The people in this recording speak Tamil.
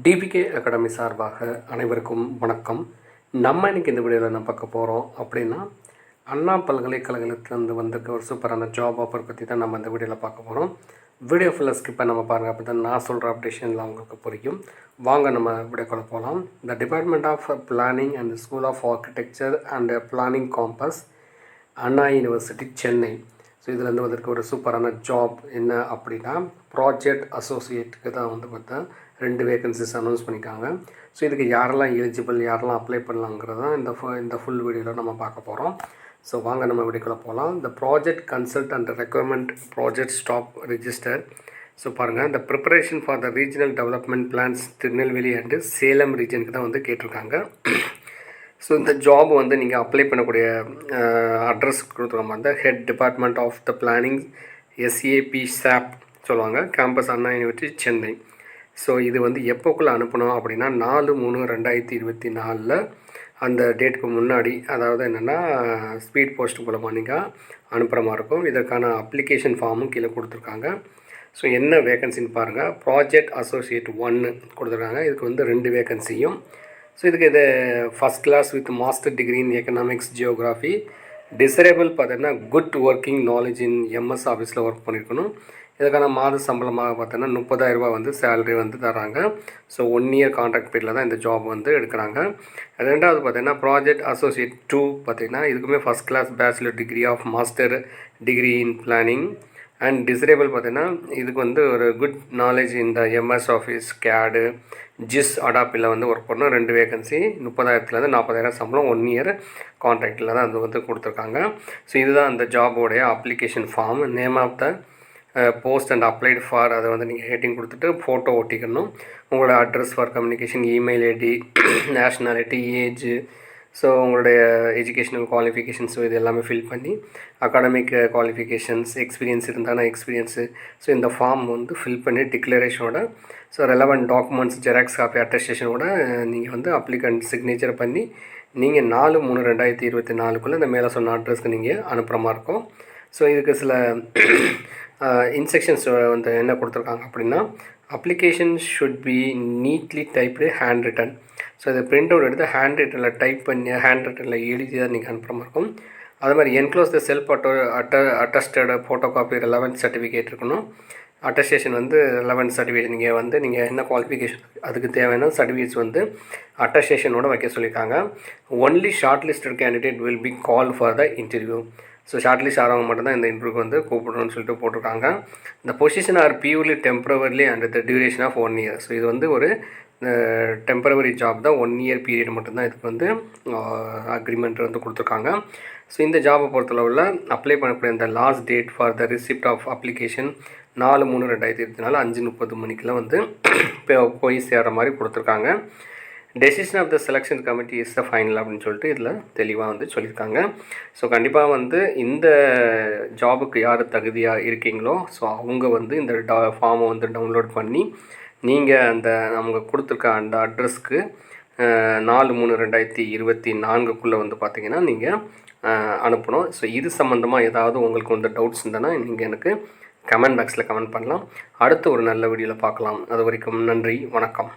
டிபிகே அகாடமி சார்பாக அனைவருக்கும் வணக்கம். நம்ம இன்றைக்கி இந்த வீடியோவில் என்ன பார்க்க போகிறோம் அப்படின்னா, அண்ணா பல்கலைக்கழகத்திலேருந்து வந்திருக்க ஒரு சூப்பரான ஜாப் ஆஃபர் பற்றி தான் நம்ம இந்த வீடியோவில் பார்க்க போகிறோம். வீடியோ ஃபுல்லாக ஸ்கிப் பண்ணாமல் பாருங்கள், அப்படி தான் நான் சொல்கிற அப்டேஷனில் உங்களுக்கு புரியும். வாங்க நம்ம வீடியோக்குள்ள போகலாம். The department of planning and school of architecture and planning campus, Anna university, Chennai. So இதுலேருந்து வந்திருக்க ஒரு சூப்பரான ஜாப் என்ன அப்படின்னா, ப்ராஜெக்ட் அசோசியேட்டுக்கு தான் பார்த்தா 2 வேகன்சிஸ் அனௌன்ஸ் பண்ணியிருக்காங்க. ஸோ இதுக்கு யாரெல்லாம் எலிஜிபிள், யாரெல்லாம் அப்ளை பண்ணலாங்கிறது தான் இந்த ஃபுல் வீடியோவில் நம்ம பார்க்க போகிறோம். ஸோ வாங்க நம்ம வீடியோக்குள்ள போகலாம். இந்த project consult and requirement project staff register. So பாருங்கள், இந்த preparation for the regional development plans Tirunelveli and Salem ரீஜனுக்கு தான் கேட்டிருக்காங்க. ஸோ இந்த ஜாப் நீங்கள் அப்ளை பண்ணக்கூடிய அட்ரஸ் கொடுத்துருக்க மாதிரி head department of the planning, SAP SAP சொல்லுவாங்க, campus Anna university, Chennai. So இது எப்போக்குள்ளே அனுப்பணும் அப்படின்னா 4/3/2024 அந்த டேட்டுக்கு முன்னாடி, அதாவது என்னென்னா ஸ்பீட் போஸ்ட் மூலமாக நீங்கள் அனுப்புகிற மாதிரி இருக்கும். இதற்கான அப்ளிகேஷன் ஃபார்மும் கீழே கொடுத்துருக்காங்க. ஸோ என்ன வேகன்சின்னு பாருங்கள், ப்ராஜெக்ட் அசோசியேட் 1 கொடுத்துருக்காங்க. இதுக்கு 2 வேகன்சியும். ஸோ இதுக்கு இது first class with master degree in economics, geography, desirable பார்த்தீங்கன்னா good working knowledge in MS ஆஃபீஸில் ஒர்க் பண்ணியிருக்கணும். இதுக்கான மாத சம்பளமாக பார்த்தோன்னா 30,000 சேலரி தராங்க. ஸோ 1 இயர் கான்ட்ராக்ட் பீரியடில் தான் இந்த ஜாப் எடுக்கிறாங்க. ரெண்டாவது பார்த்தீங்கன்னா ப்ராஜெக்ட் அசோசியேட் 2 பார்த்திங்கன்னா இதுக்குமே first class bachelor degree of master degree in planning and desirable பார்த்தீங்கன்னா இதுக்கு ஒரு குட் நாலேஜ் இந்த MS ஆஃபீஸ், CAD, GIS, அடாப்பில் ஒர்க் பண்ணணும். 2 வேகன்சி, 30,000 40,000 சம்பளம், 1 இயர் கான்ட்ராக்டில் தான் கொடுத்துருக்காங்க. ஸோ இதுதான் அந்த ஜாபோடைய application form. Name of the post and applied for, அதை நீங்கள் ஹெட்டிங் கொடுத்துட்டு ஃபோட்டோ ஒட்டிக்கணும். உங்களோட address for communication, email ID, nationality, age, so உங்களுடைய எஜுகேஷனல் குவாலிஃபிகேஷன்ஸ் இது எல்லாமே ஃபில் பண்ணி, அகாடமிக் குவாலிஃபிகேஷன்ஸ், எக்ஸ்பீரியன்ஸ் இருந்தால் எக்ஸ்பீரியன்ஸு, ஸோ இந்த ஃபார்ம் ஃபில் பண்ணி டிக்ளரேஷனோட, so relevant documents, xerox copy, அட்டஸ்டேஷனோட நீங்கள் அப்ளிகண்ட் சிக்னேச்சர் பண்ணி நீங்கள் 4/3/2024 இந்த மேலே சொன்ன அட்ரஸ்க்கு நீங்கள் அனுப்புகிற மாதிரி இருக்கும். ஸோ இதுக்கு சில இன்ஸ்ட்ரக்ஷன்ஸ் என்ன கொடுத்துருக்காங்க அப்படின்னா, application should be neatly typed, hand written. So இதை பிரிண்ட் அவுட் எடுத்து ஹேண்ட் ரிட்டனில் டைப் பண்ணி ஹேண்ட் ரிட்டனில் எழுதி தான் நீங்கள் அனுப்புகிற மாதிரி இருக்கும். அது மாதிரி enclose the self attested photo copy, relevant certificate இருக்கணும். அட்டஸ்டேஷன் ரெலவெண்ட் சர்டிஃபிகேட் நீங்கள் என்ன குவாலிஃபிகேஷன் அதுக்கு தேவையான சர்டிஃபிகேட்ஸ் அட்டஸ்டேஷனோட வைக்க சொல்லியிருக்காங்க. Only short listed candidate will be call for the interview. So short list ஆகிறவங்க மட்டும்தான் இந்த இன்டர்வியூக்கு கூப்பிடணும்னு சொல்லிட்டு போட்டிருக்காங்க. இந்த position are purely temporarily and the duration of 1 year. So இது ஒரு டெம்பரவரி ஜாப் தான், 1 இயர் பீரியட் மட்டும்தான் இதுக்கு அக்ரிமெண்ட் கொடுத்துருக்காங்க. ஸோ இந்த ஜாபை பொறுத்தளவில் அப்ளை பண்ணக்கூடிய இந்த last date for the receipt of application 4/3/2024 5:30 மணிக்கெலாம் போய் சேர்கிற மாதிரி கொடுத்துருக்காங்க. Decision of the selection committee is the final அப்படின்னு சொல்லிட்டு இதில் தெளிவாக சொல்லியிருக்காங்க. ஸோ கண்டிப்பாக இந்த ஜாபுக்கு யார் தகுதியாக இருக்கீங்களோ, ஸோ அவங்க இந்த ஃபார்மை டவுன்லோட் பண்ணி நீங்கள் அந்த அவங்க கொடுத்துருக்க அந்த அட்ரஸ்க்கு 4/3/2024 பார்த்தீங்கன்னா நீங்கள் அனுப்பணும். ஸோ இது சம்மந்தமாக ஏதாவது உங்களுக்கு டவுட்ஸ் இருந்ததுன்னா நீங்கள் எனக்கு கமெண்ட் பாக்ஸில் கமெண்ட் பண்ணலாம். அடுத்து ஒரு நல்ல வீடியோவில் பார்க்கலாம். அது வரைக்கும் நன்றி, வணக்கம்.